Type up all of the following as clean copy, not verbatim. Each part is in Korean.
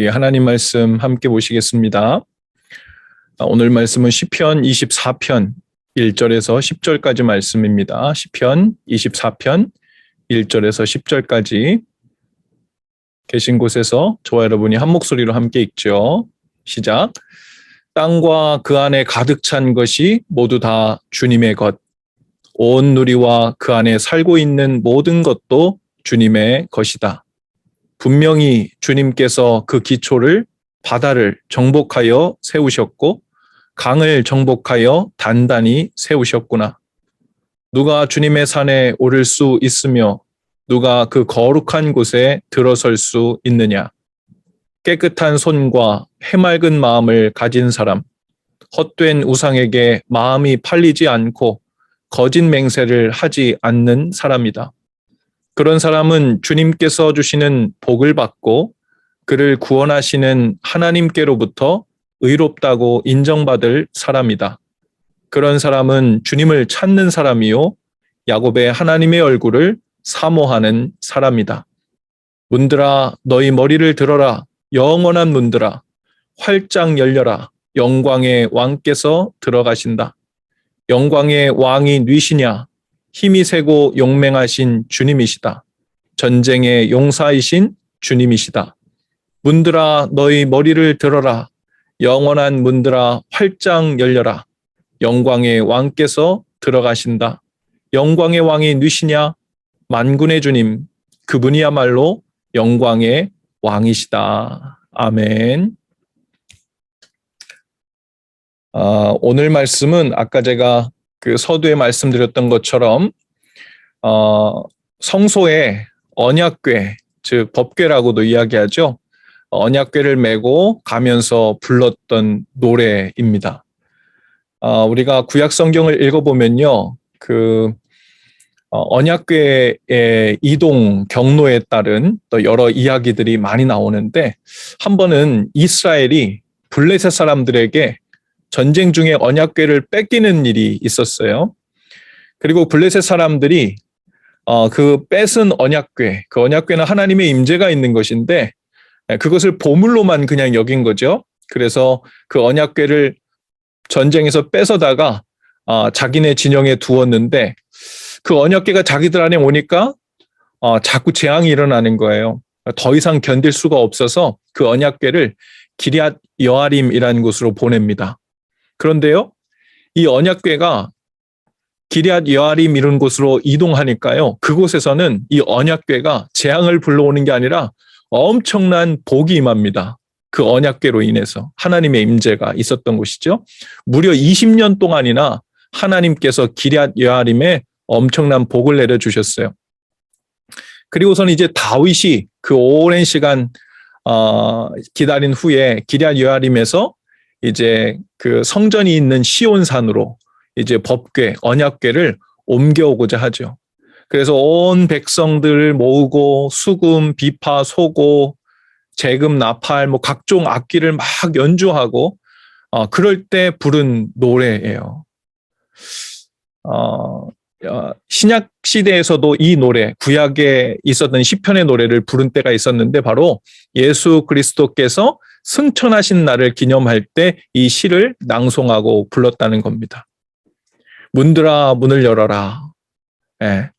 우리 하나님 말씀 함께 보시겠습니다. 오늘 말씀은 시편 24편 1절에서 10절까지 말씀입니다. 시편 24편 1절에서 10절까지 계신 곳에서 저와 여러분이 한 목소리로 함께 읽죠. 시작. 땅과 그 안에 가득 찬 것이 모두 다 주님의 것. 온 누리와 그 안에 살고 있는 모든 것도 주님의 것이다. 분명히 주님께서 그 기초를 바다를 정복하여 세우셨고 강을 정복하여 단단히 세우셨구나. 누가 주님의 산에 오를 수 있으며 누가 그 거룩한 곳에 들어설 수 있느냐. 깨끗한 손과 해맑은 마음을 가진 사람, 헛된 우상에게 마음이 팔리지 않고 거짓 맹세를 하지 않는 사람이다. 그런 사람은 주님께서 주시는 복을 받고 그를 구원하시는 하나님께로부터 의롭다고 인정받을 사람이다. 그런 사람은 주님을 찾는 사람이요 야곱의 하나님의 얼굴을 사모하는 사람이다. 문들아 너희 머리를 들어라. 영원한 문들아 활짝 열려라. 영광의 왕께서 들어가신다. 영광의 왕이 누이시냐? 힘이 세고 용맹하신 주님이시다. 전쟁의 용사이신 주님이시다. 문들아 너희 머리를 들어라. 영원한 문들아 활짝 열려라. 영광의 왕께서 들어가신다. 영광의 왕이 누시냐? 만군의 주님, 그분이야말로 영광의 왕이시다. 아멘. 오늘 말씀은 아까 제가 그 서두에 말씀드렸던 것처럼 성소의 언약궤, 즉 법궤라고도 이야기하죠. 언약궤를 메고 가면서 불렀던 노래입니다. 우리가 구약 성경을 읽어보면요, 그 언약궤의 이동 경로에 따른 또 여러 이야기들이 많이 나오는데 한 번은 이스라엘이 블레셋 사람들에게 전쟁 중에 언약궤를 뺏기는 일이 있었어요. 그리고 블레셋 사람들이 그 뺏은 언약궤, 그 언약궤는 하나님의 임재가 있는 것인데 그것을 보물로만 그냥 여긴 거죠. 그래서 그 언약궤를 전쟁에서 뺏어다가 자기네 진영에 두었는데 그 언약궤가 자기들 안에 오니까 자꾸 재앙이 일어나는 거예요. 더 이상 견딜 수가 없어서 그 언약궤를 기럇 여아림이라는 곳으로 보냅니다. 그런데요, 이 언약궤가 기럇 여아림 이런 곳으로 이동하니까요, 그곳에서는 이 언약궤가 재앙을 불러오는 게 아니라 엄청난 복이 임합니다. 그 언약궤로 인해서 하나님의 임재가 있었던 곳이죠. 무려 20년 동안이나 하나님께서 기럇 여아림에 엄청난 복을 내려주셨어요. 그리고서는 이제 다윗이 그 오랜 시간 기다린 후에 기럇 여아림에서 이제 그 성전이 있는 시온산으로 이제 법궤, 언약궤를 옮겨오고자 하죠. 그래서 온 백성들을 모으고 수금, 비파, 소고, 제금, 나팔, 뭐 각종 악기를 막 연주하고 그럴 때 부른 노래예요. 신약 시대에서도 이 노래, 구약에 있었던 시편의 노래를 부른 때가 있었는데 바로 예수 그리스도께서 승천하신 날을 기념할 때 이 시를 낭송하고 불렀다는 겁니다. 문들아 문을 열어라. 예.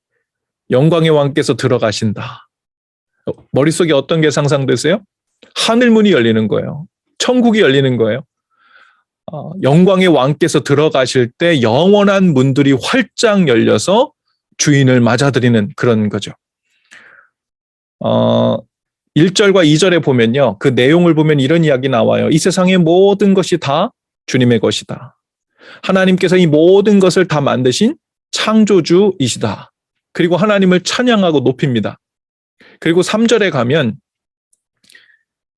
영광의 왕께서 들어가신다. 머릿속에 어떤 게 상상되세요? 하늘문이 열리는 거예요. 천국이 열리는 거예요. 영광의 왕께서 들어가실 때 영원한 문들이 활짝 열려서 주인을 맞아들이는 그런 거죠. 1절과 2절에 보면요, 그 내용을 보면 이런 이야기 나와요. 이 세상의 모든 것이 다 주님의 것이다. 하나님께서 이 모든 것을 다 만드신 창조주이시다. 그리고 하나님을 찬양하고 높입니다. 그리고 3절에 가면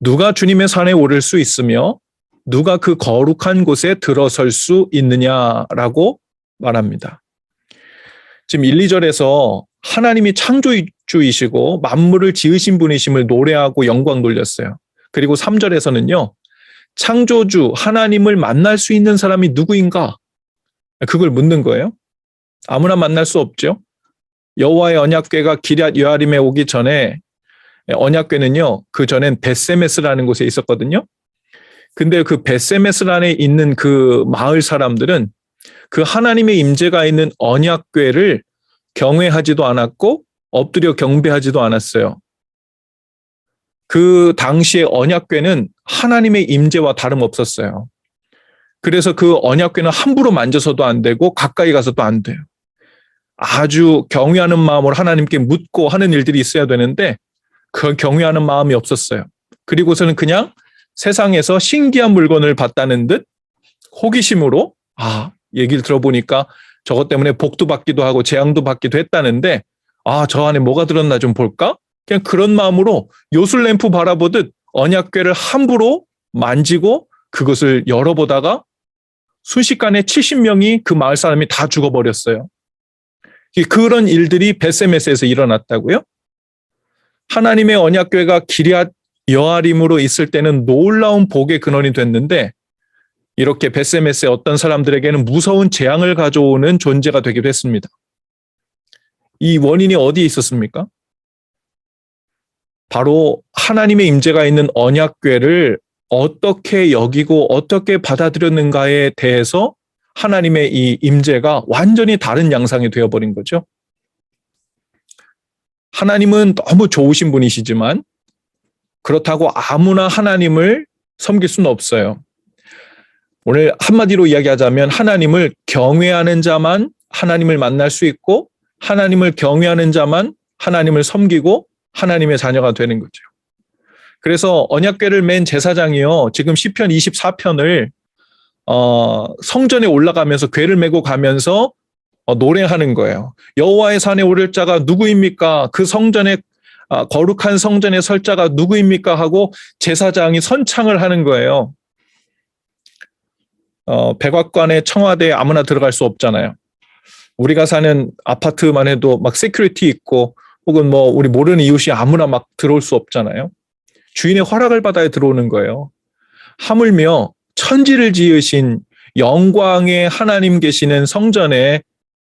누가 주님의 산에 오를 수 있으며 누가 그 거룩한 곳에 들어설 수 있느냐라고 말합니다. 지금 1, 2절에서 하나님이 창조주이시고 만물을 지으신 분이심을 노래하고 영광 돌렸어요. 그리고 3절에서는요, 창조주 하나님을 만날 수 있는 사람이 누구인가? 그걸 묻는 거예요. 아무나 만날 수 없죠. 여호와의 언약궤가 기럇 여아림에 오기 전에 언약궤는요, 그 전엔 벳세메스라는 곳에 있었거든요. 근데 그 벳세메스란에 있는 그 마을 사람들은 그 하나님의 임재가 있는 언약궤를 경외하지도 않았고 엎드려 경배하지도 않았어요. 그 당시의 언약궤는 하나님의 임재와 다름없었어요. 그래서 그 언약궤는 함부로 만져서도 안 되고 가까이 가서도 안 돼요. 아주 경외하는 마음으로 하나님께 묻고 하는 일들이 있어야 되는데 그 경외하는 마음이 없었어요. 그리고서는 그냥 세상에서 신기한 물건을 봤다는 듯 호기심으로 얘기를 들어보니까 저것 때문에 복도 받기도 하고 재앙도 받기도 했다는데 저 안에 뭐가 들었나 좀 볼까? 그냥 그런 마음으로 요술램프 바라보듯 언약궤를 함부로 만지고 그것을 열어보다가 순식간에 70명이 그 마을 사람이 다 죽어버렸어요. 그런 일들이 벳세메스에서 일어났다고요? 하나님의 언약궤가 기럇 여아림으로 있을 때는 놀라운 복의 근원이 됐는데 이렇게 벳세메스의 어떤 사람들에게는 무서운 재앙을 가져오는 존재가 되기도 했습니다. 이 원인이 어디에 있었습니까? 바로 하나님의 임재가 있는 언약궤를 어떻게 여기고 어떻게 받아들였는가에 대해서 하나님의 이 임재가 완전히 다른 양상이 되어버린 거죠. 하나님은 너무 좋으신 분이시지만 그렇다고 아무나 하나님을 섬길 수는 없어요. 오늘 한마디로 이야기하자면 하나님을 경외하는 자만 하나님을 만날 수 있고 하나님을 경외하는 자만 하나님을 섬기고 하나님의 자녀가 되는 거죠. 그래서 언약궤를 맨 제사장이요. 지금 시편 24편을 성전에 올라가면서 궤를 메고 가면서 노래하는 거예요. 여호와의 산에 오를 자가 누구입니까? 그 성전에 거룩한 성전에 설 자가 누구입니까? 하고 제사장이 선창을 하는 거예요. 백악관의 청와대에 아무나 들어갈 수 없잖아요. 우리가 사는 아파트만 해도 막 세큐리티 있고 혹은 뭐 우리 모르는 이웃이 아무나 막 들어올 수 없잖아요. 주인의 허락을 받아야 들어오는 거예요. 하물며 천지를 지으신 영광의 하나님 계시는 성전에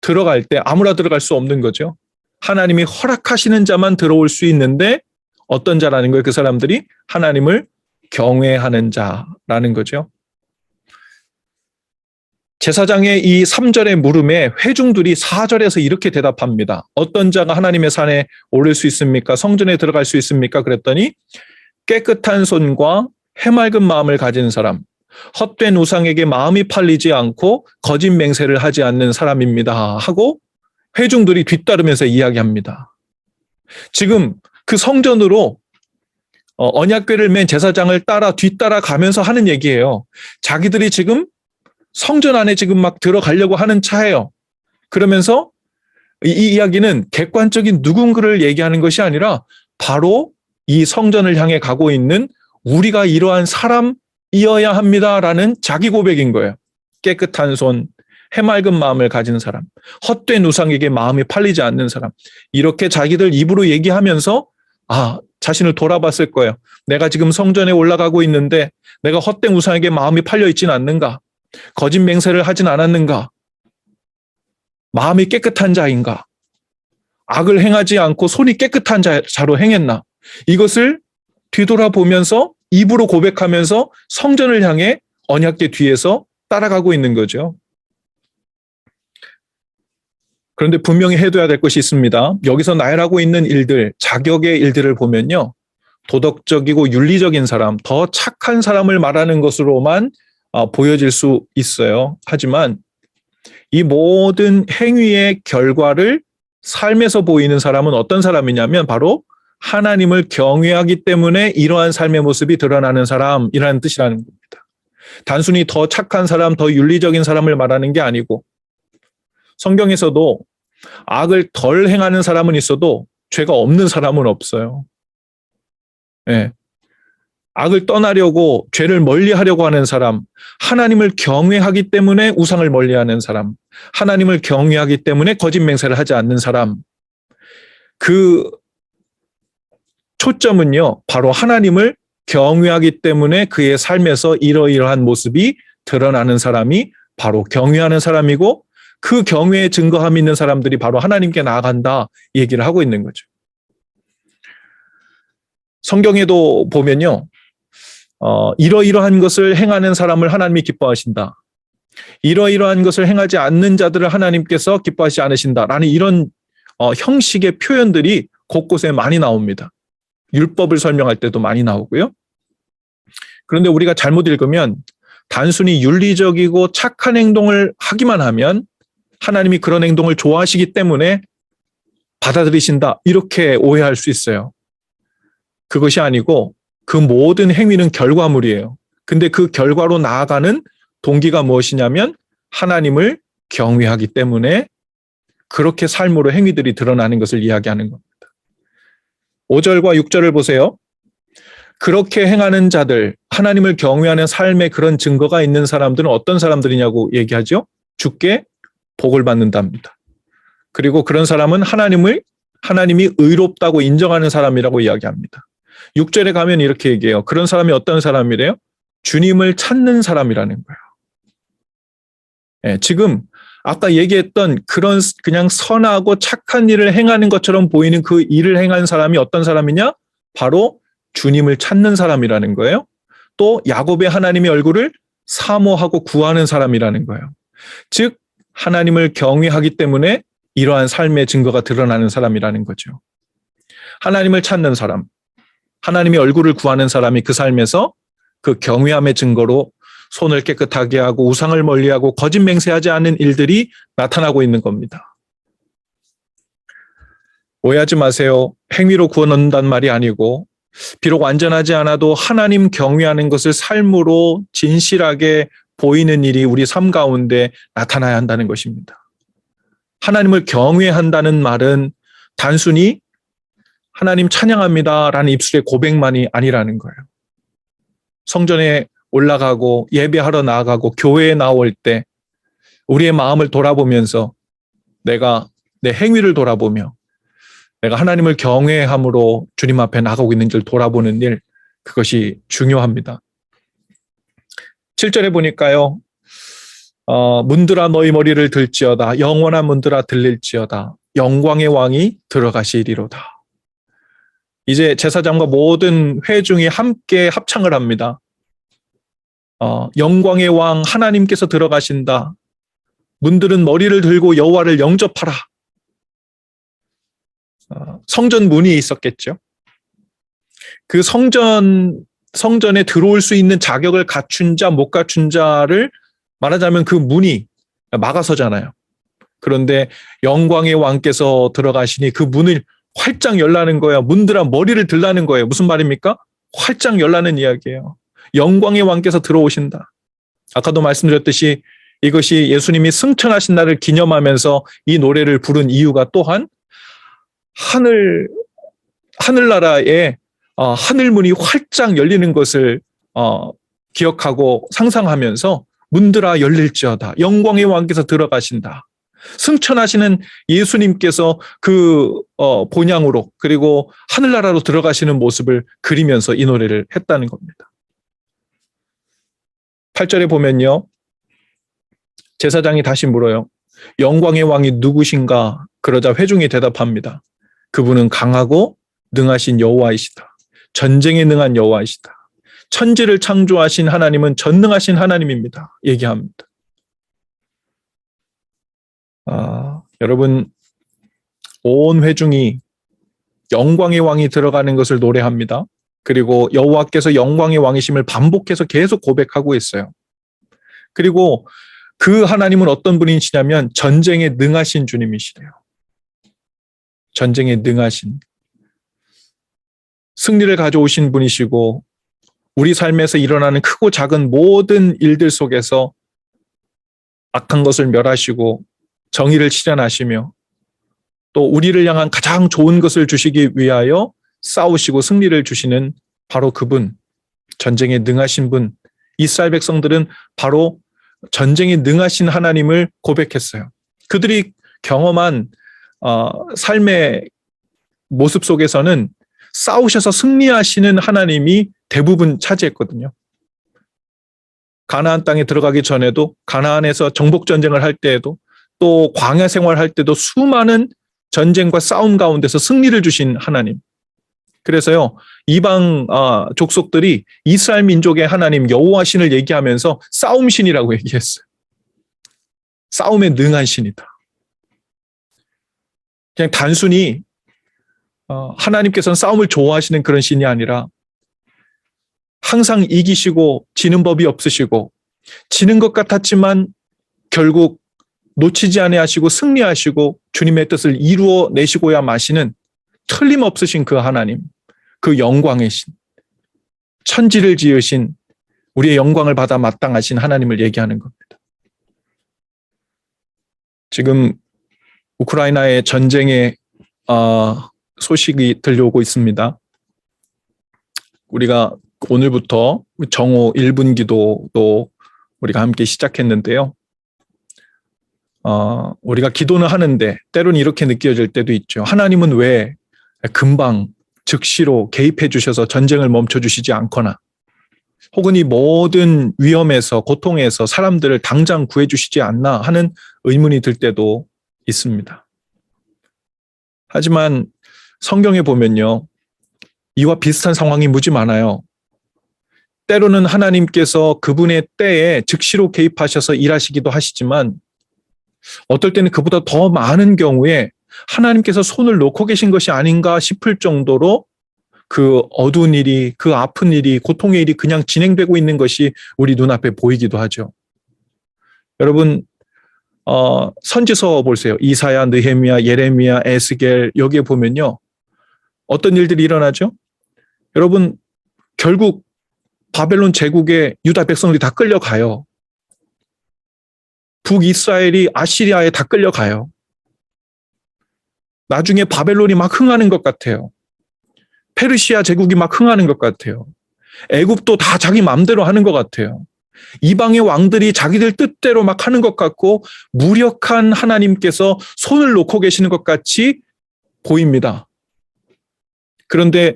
들어갈 때 아무나 들어갈 수 없는 거죠. 하나님이 허락하시는 자만 들어올 수 있는데 어떤 자라는 거예요? 그 사람들이 하나님을 경외하는 자라는 거죠. 제사장의 이 3절의 물음에 회중들이 4절에서 이렇게 대답합니다. 어떤 자가 하나님의 산에 오를 수 있습니까? 성전에 들어갈 수 있습니까? 그랬더니 깨끗한 손과 해맑은 마음을 가진 사람, 헛된 우상에게 마음이 팔리지 않고 거짓 맹세를 하지 않는 사람입니다. 하고 회중들이 뒤따르면서 이야기합니다. 지금 그 성전으로 언약궤를 맨 제사장을 뒤따라 가면서 하는 얘기예요. 자기들이 지금 성전 안에 지금 막 들어가려고 하는 차예요. 그러면서 이 이야기는 객관적인 누군가를 얘기하는 것이 아니라 바로 이 성전을 향해 가고 있는 우리가 이러한 사람이어야 합니다라는 자기 고백인 거예요. 깨끗한 손, 해맑은 마음을 가진 사람, 헛된 우상에게 마음이 팔리지 않는 사람. 이렇게 자기들 입으로 얘기하면서 자신을 돌아봤을 거예요. 내가 지금 성전에 올라가고 있는데 내가 헛된 우상에게 마음이 팔려 있지는 않는가? 거짓 맹세를 하진 않았는가? 마음이 깨끗한 자인가? 악을 행하지 않고 손이 깨끗한 자로 행했나? 이것을 뒤돌아보면서 입으로 고백하면서 성전을 향해 언약궤 뒤에서 따라가고 있는 거죠. 그런데 분명히 해둬야 될 것이 있습니다. 여기서 나열하고 있는 일들, 자격의 일들을 보면요. 도덕적이고 윤리적인 사람, 더 착한 사람을 말하는 것으로만 보여질 수 있어요. 하지만 이 모든 행위의 결과를 삶에서 보이는 사람은 어떤 사람이냐면 바로 하나님을 경외하기 때문에 이러한 삶의 모습이 드러나는 사람이라는 뜻이라는 겁니다. 단순히 더 착한 사람, 더 윤리적인 사람을 말하는 게 아니고 성경에서도 악을 덜 행하는 사람은 있어도 죄가 없는 사람은 없어요. 네. 악을 떠나려고 죄를 멀리하려고 하는 사람, 하나님을 경외하기 때문에 우상을 멀리하는 사람, 하나님을 경외하기 때문에 거짓 맹세를 하지 않는 사람, 그 초점은요, 바로 하나님을 경외하기 때문에 그의 삶에서 이러이러한 모습이 드러나는 사람이 바로 경외하는 사람이고 그 경외에 증거함이 있는 사람들이 바로 하나님께 나아간다 이 얘기를 하고 있는 거죠. 성경에도 보면요. 이러이러한 것을 행하는 사람을 하나님이 기뻐하신다. 이러이러한 것을 행하지 않는 자들을 하나님께서 기뻐하지 않으신다라는 이런 형식의 표현들이 곳곳에 많이 나옵니다. 율법을 설명할 때도 많이 나오고요. 그런데 우리가 잘못 읽으면 단순히 윤리적이고 착한 행동을 하기만 하면 하나님이 그런 행동을 좋아하시기 때문에 받아들이신다, 이렇게 오해할 수 있어요. 그것이 아니고 그 모든 행위는 결과물이에요. 근데 그 결과로 나아가는 동기가 무엇이냐면 하나님을 경외하기 때문에 그렇게 삶으로 행위들이 드러나는 것을 이야기하는 겁니다. 5절과 6절을 보세요. 그렇게 행하는 자들, 하나님을 경외하는 삶의 그런 증거가 있는 사람들은 어떤 사람들이냐고 얘기하죠? 주께 복을 받는답니다. 그리고 그런 사람은 하나님이 의롭다고 인정하는 사람이라고 이야기합니다. 6절에 가면 이렇게 얘기해요. 그런 사람이 어떤 사람이래요? 주님을 찾는 사람이라는 거예요. 네, 지금 아까 얘기했던 그런 그냥 선하고 착한 일을 행하는 것처럼 보이는 그 일을 행한 사람이 어떤 사람이냐? 바로 주님을 찾는 사람이라는 거예요. 또 야곱의 하나님의 얼굴을 사모하고 구하는 사람이라는 거예요. 즉 하나님을 경외하기 때문에 이러한 삶의 증거가 드러나는 사람이라는 거죠. 하나님을 찾는 사람, 하나님의 얼굴을 구하는 사람이 그 삶에서 그 경외함의 증거로 손을 깨끗하게 하고 우상을 멀리하고 거짓 맹세하지 않는 일들이 나타나고 있는 겁니다. 오해하지 마세요. 행위로 구원 얻는다는 말이 아니고 비록 완전하지 않아도 하나님 경외하는 것을 삶으로 진실하게 보이는 일이 우리 삶 가운데 나타나야 한다는 것입니다. 하나님을 경외한다는 말은 단순히 하나님 찬양합니다라는 입술의 고백만이 아니라는 거예요. 성전에 올라가고 예배하러 나아가고 교회에 나올 때 우리의 마음을 돌아보면서 내가 내 행위를 돌아보며 내가 하나님을 경외함으로 주님 앞에 나가고 있는지를 돌아보는 일, 그것이 중요합니다. 7절에 보니까요. 문들아 너희 머리를 들지어다. 영원한 문들아 들릴지어다. 영광의 왕이 들어가시리로다. 이제 제사장과 모든 회중이 함께 합창을 합니다. 영광의 왕 하나님께서 들어가신다. 문들은 머리를 들고 여호와를 영접하라. 성전 문이 있었겠죠. 그 성전에 들어올 수 있는 자격을 갖춘 자, 못 갖춘 자를 말하자면 그 문이 막아서잖아요. 그런데 영광의 왕께서 들어가시니 그 문을 활짝 열라는 거예요. 문들아 머리를 들라는 거예요. 무슨 말입니까? 활짝 열라는 이야기예요. 영광의 왕께서 들어오신다. 아까도 말씀드렸듯이 이것이 예수님이 승천하신 날을 기념하면서 이 노래를 부른 이유가 또한 하늘나라의 하늘문이 활짝 열리는 것을 기억하고 상상하면서 문들아 열릴지어다. 영광의 왕께서 들어가신다. 승천하시는 예수님께서 그 본향으로 그리고 하늘나라로 들어가시는 모습을 그리면서 이 노래를 했다는 겁니다. 8절에 보면요. 제사장이 다시 물어요. 영광의 왕이 누구신가? 그러자 회중이 대답합니다. 그분은 강하고 능하신 여호와이시다. 전쟁에 능한 여호와이시다. 천지를 창조하신 하나님은 전능하신 하나님입니다. 얘기합니다. 여러분, 온 회중이 영광의 왕이 들어가는 것을 노래합니다. 그리고 여호와께서 영광의 왕이심을 반복해서 계속 고백하고 있어요. 그리고 그 하나님은 어떤 분이시냐면 전쟁에 능하신 주님이시래요. 전쟁에 능하신, 승리를 가져오신 분이시고 우리 삶에서 일어나는 크고 작은 모든 일들 속에서 악한 것을 멸하시고 정의를 실현하시며 또 우리를 향한 가장 좋은 것을 주시기 위하여 싸우시고 승리를 주시는 바로 그분, 전쟁에 능하신 분. 이스라엘 백성들은 바로 전쟁에 능하신 하나님을 고백했어요. 그들이 경험한 삶의 모습 속에서는 싸우셔서 승리하시는 하나님이 대부분 차지했거든요. 가나안 땅에 들어가기 전에도, 가나안에서 정복 전쟁을 할 때에도, 또 광야 생활할 때도 수많은 전쟁과 싸움 가운데서 승리를 주신 하나님. 그래서요, 이방 족속들이 이스라엘 민족의 하나님 여호와 신을 얘기하면서 싸움신이라고 얘기했어요. 싸움에 능한 신이다. 그냥 단순히 하나님께서는 싸움을 좋아하시는 그런 신이 아니라 항상 이기시고 지는 법이 없으시고 지는 것 같았지만 결국 놓치지 아니하시고 승리하시고 주님의 뜻을 이루어 내시고야 마시는 틀림없으신 그 하나님, 그 영광의 신, 천지를 지으신 우리의 영광을 받아 마땅하신 하나님을 얘기하는 겁니다. 지금 우크라이나의 전쟁의 소식이 들려오고 있습니다. 우리가 오늘부터 정오 1분 기도도 우리가 함께 시작했는데요. 우리가 기도는 하는데 때로는 이렇게 느껴질 때도 있죠. 하나님은 왜 금방 즉시로 개입해 주셔서 전쟁을 멈춰 주시지 않거나 혹은 이 모든 위험에서 고통에서 사람들을 당장 구해 주시지 않나 하는 의문이 들 때도 있습니다. 하지만 성경에 보면요. 이와 비슷한 상황이 무지 많아요. 때로는 하나님께서 그분의 때에 즉시로 개입하셔서 일하시기도 하시지만 어떨 때는 그보다 더 많은 경우에 하나님께서 손을 놓고 계신 것이 아닌가 싶을 정도로 그 어두운 일이, 그 아픈 일이, 고통의 일이 그냥 진행되고 있는 것이 우리 눈앞에 보이기도 하죠. 여러분, 선지서 보세요. 이사야, 느헤미야, 예레미야, 에스겔 여기에 보면요. 어떤 일들이 일어나죠? 여러분, 결국 바벨론 제국에 유다 백성들이 다 끌려가요. 북이스라엘이 아시리아에 다 끌려가요. 나중에 바벨론이 막 흥하는 것 같아요. 페르시아 제국이 막 흥하는 것 같아요. 애굽도 다 자기 마음대로 하는 것 같아요. 이방의 왕들이 자기들 뜻대로 막 하는 것 같고 무력한 하나님께서 손을 놓고 계시는 것 같이 보입니다. 그런데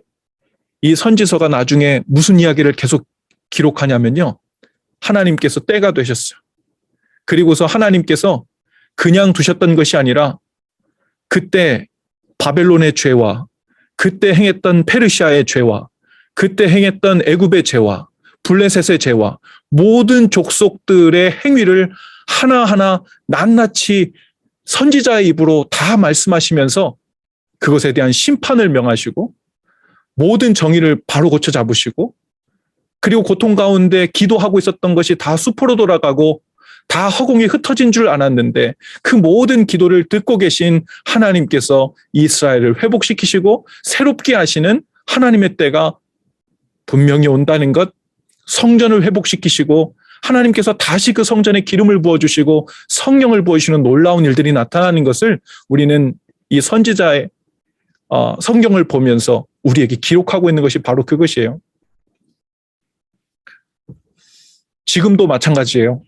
이 선지서가 나중에 무슨 이야기를 계속 기록하냐면요. 하나님께서 때가 되셨어요. 그리고서 하나님께서 그냥 두셨던 것이 아니라 그때 바벨론의 죄와 그때 행했던 페르시아의 죄와 그때 행했던 애굽의 죄와 블레셋의 죄와 모든 족속들의 행위를 하나하나 낱낱이 선지자의 입으로 다 말씀하시면서 그것에 대한 심판을 명하시고 모든 정의를 바로 고쳐 잡으시고 그리고 고통 가운데 기도하고 있었던 것이 다 수포로 돌아가고 다 허공에 흩어진 줄 알았는데 그 모든 기도를 듣고 계신 하나님께서 이스라엘을 회복시키시고 새롭게 하시는 하나님의 때가 분명히 온다는 것, 성전을 회복시키시고 하나님께서 다시 그 성전에 기름을 부어주시고 성령을 부어주시는 놀라운 일들이 나타나는 것을 우리는 이 선지자의 성경을 보면서 우리에게 기록하고 있는 것이 바로 그것이에요. 지금도 마찬가지예요.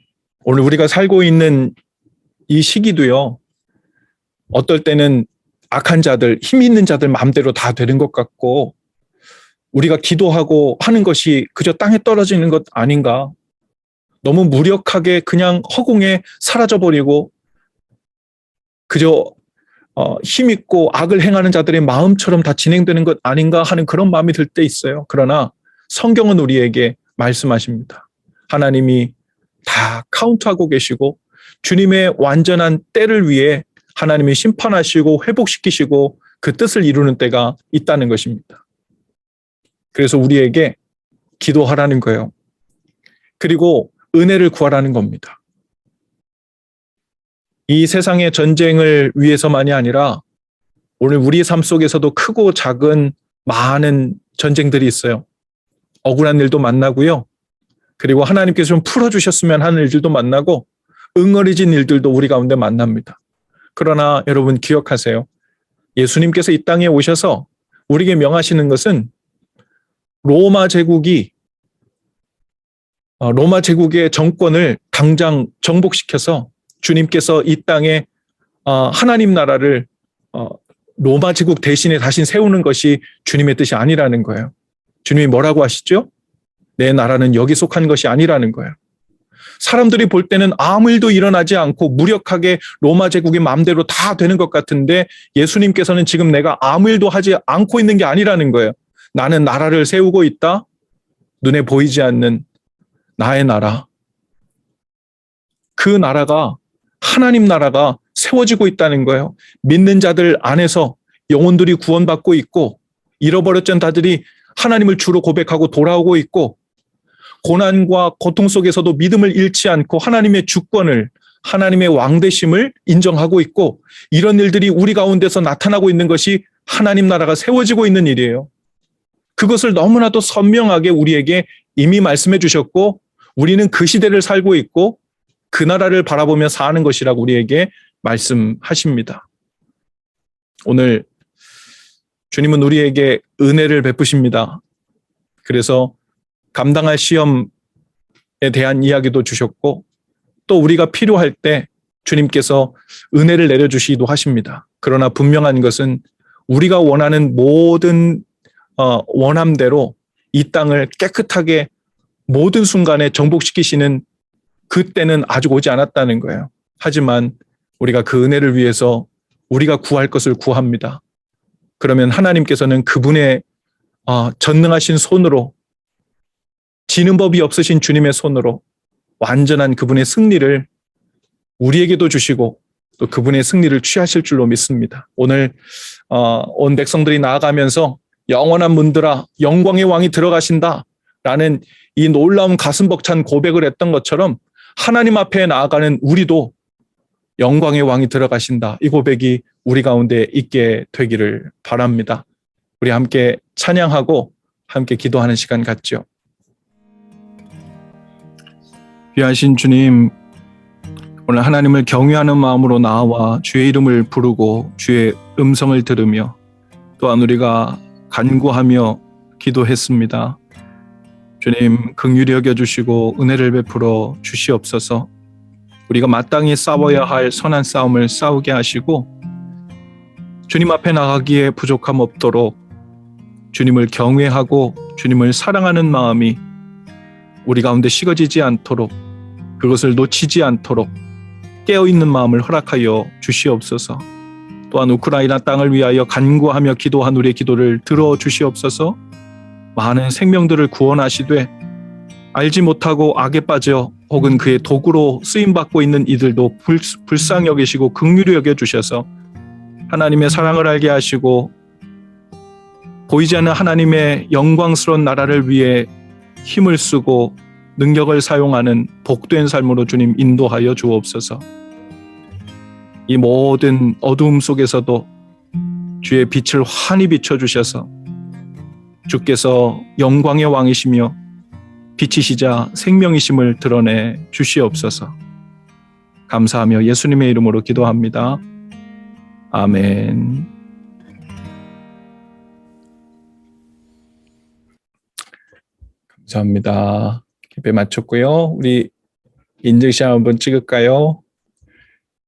오늘 우리가 살고 있는 이 시기도요. 어떨 때는 악한 자들, 힘 있는 자들 마음대로 다 되는 것 같고 우리가 기도하고 하는 것이 그저 땅에 떨어지는 것 아닌가. 너무 무력하게 그냥 허공에 사라져버리고 그저 힘있고 악을 행하는 자들의 마음처럼 다 진행되는 것 아닌가 하는 그런 마음이 들 때 있어요. 그러나 성경은 우리에게 말씀하십니다. 하나님이 다 카운트하고 계시고 주님의 완전한 때를 위해 하나님이 심판하시고 회복시키시고 그 뜻을 이루는 때가 있다는 것입니다. 그래서 우리에게 기도하라는 거예요. 그리고 은혜를 구하라는 겁니다. 이 세상의 전쟁을 위해서만이 아니라 오늘 우리 삶 속에서도 크고 작은 많은 전쟁들이 있어요. 억울한 일도 만나고요. 그리고 하나님께서 좀 풀어주셨으면 하는 일들도 만나고 응어리진 일들도 우리 가운데 만납니다. 그러나 여러분 기억하세요. 예수님께서 이 땅에 오셔서 우리에게 명하시는 것은 로마 제국의 정권을 당장 정복시켜서 주님께서 이 땅에 하나님 나라를 로마 제국 대신에 다시 세우는 것이 주님의 뜻이 아니라는 거예요. 주님이 뭐라고 하시죠? 내 나라는 여기 속한 것이 아니라는 거예요. 사람들이 볼 때는 아무 일도 일어나지 않고 무력하게 로마 제국의 마음대로 다 되는 것 같은데 예수님께서는 지금 내가 아무 일도 하지 않고 있는 게 아니라는 거예요. 나는 나라를 세우고 있다. 눈에 보이지 않는 나의 나라. 그 나라가 하나님 나라가 세워지고 있다는 거예요. 믿는 자들 안에서 영혼들이 구원받고 있고 잃어버렸던 자들이 하나님을 주로 고백하고 돌아오고 있고 고난과 고통 속에서도 믿음을 잃지 않고 하나님의 주권을 하나님의 왕되심을 인정하고 있고 이런 일들이 우리 가운데서 나타나고 있는 것이 하나님 나라가 세워지고 있는 일이에요. 그것을 너무나도 선명하게 우리에게 이미 말씀해 주셨고 우리는 그 시대를 살고 있고 그 나라를 바라보며 사는 것이라고 우리에게 말씀하십니다. 오늘 주님은 우리에게 은혜를 베푸십니다. 그래서 감당할 시험에 대한 이야기도 주셨고 또 우리가 필요할 때 주님께서 은혜를 내려주시기도 하십니다. 그러나 분명한 것은 우리가 원하는 모든 원함대로 이 땅을 깨끗하게 모든 순간에 정복시키시는 그때는 아직 오지 않았다는 거예요. 하지만 우리가 그 은혜를 위해서 우리가 구할 것을 구합니다. 그러면 하나님께서는 그분의 전능하신 손으로 지는 법이 없으신 주님의 손으로 완전한 그분의 승리를 우리에게도 주시고 또 그분의 승리를 취하실 줄로 믿습니다. 오늘 온 백성들이 나아가면서 영원한 문들아 영광의 왕이 들어가신다 라는 이 놀라운 가슴 벅찬 고백을 했던 것처럼 하나님 앞에 나아가는 우리도 영광의 왕이 들어가신다. 이 고백이 우리 가운데 있게 되기를 바랍니다. 우리 함께 찬양하고 함께 기도하는 시간 갖죠. 귀하신 주님, 오늘 하나님을 경외하는 마음으로 나와 주의 이름을 부르고 주의 음성을 들으며 또한 우리가 간구하며 기도했습니다. 주님, 긍휼히 여겨주시고 은혜를 베풀어 주시옵소서. 우리가 마땅히 싸워야 할 선한 싸움을 싸우게 하시고 주님 앞에 나가기에 부족함 없도록 주님을 경외하고 주님을 사랑하는 마음이 우리 가운데 식어지지 않도록 그것을 놓치지 않도록 깨어있는 마음을 허락하여 주시옵소서. 또한 우크라이나 땅을 위하여 간구하며 기도한 우리의 기도를 들어주시옵소서. 많은 생명들을 구원하시되 알지 못하고 악에 빠져 혹은 그의 도구로 쓰임받고 있는 이들도 불쌍히 여기시고 긍휼히 여겨주셔서 하나님의 사랑을 알게 하시고 보이지 않는 하나님의 영광스러운 나라를 위해 힘을 쓰고 능력을 사용하는 복된 삶으로 주님 인도하여 주옵소서. 이 모든 어두움 속에서도 주의 빛을 환히 비춰주셔서 주께서 영광의 왕이시며 빛이시자 생명이심을 드러내 주시옵소서. 감사하며 예수님의 이름으로 기도합니다. 아멘. 감사합니다. 예배 마쳤고요. 우리 인증샷 한번 찍을까요?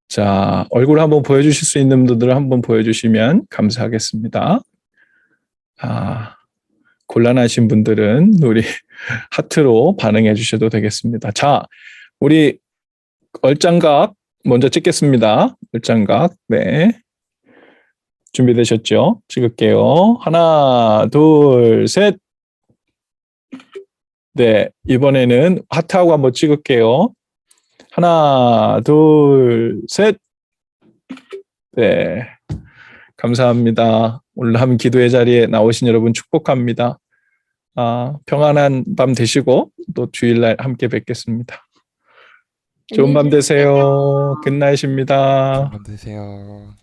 자, 얼굴 한번 보여주실 수 있는 분들 한번 보여주시면 감사하겠습니다. 곤란하신 분들은 우리 하트로 반응해 주셔도 되겠습니다. 자, 우리 얼짱각 먼저 찍겠습니다. 얼짱각. 네. 준비되셨죠? 찍을게요. 하나, 둘, 셋. 네. 이번에는 하트하고 한번 찍을게요. 하나, 둘, 셋. 네. 감사합니다. 오늘 한 기도의 자리에 나오신 여러분 축복합니다. 평안한 밤 되시고 또 주일날 함께 뵙겠습니다. 좋은 밤 되세요. 굿나잇입니다. 좋은 밤 되세요.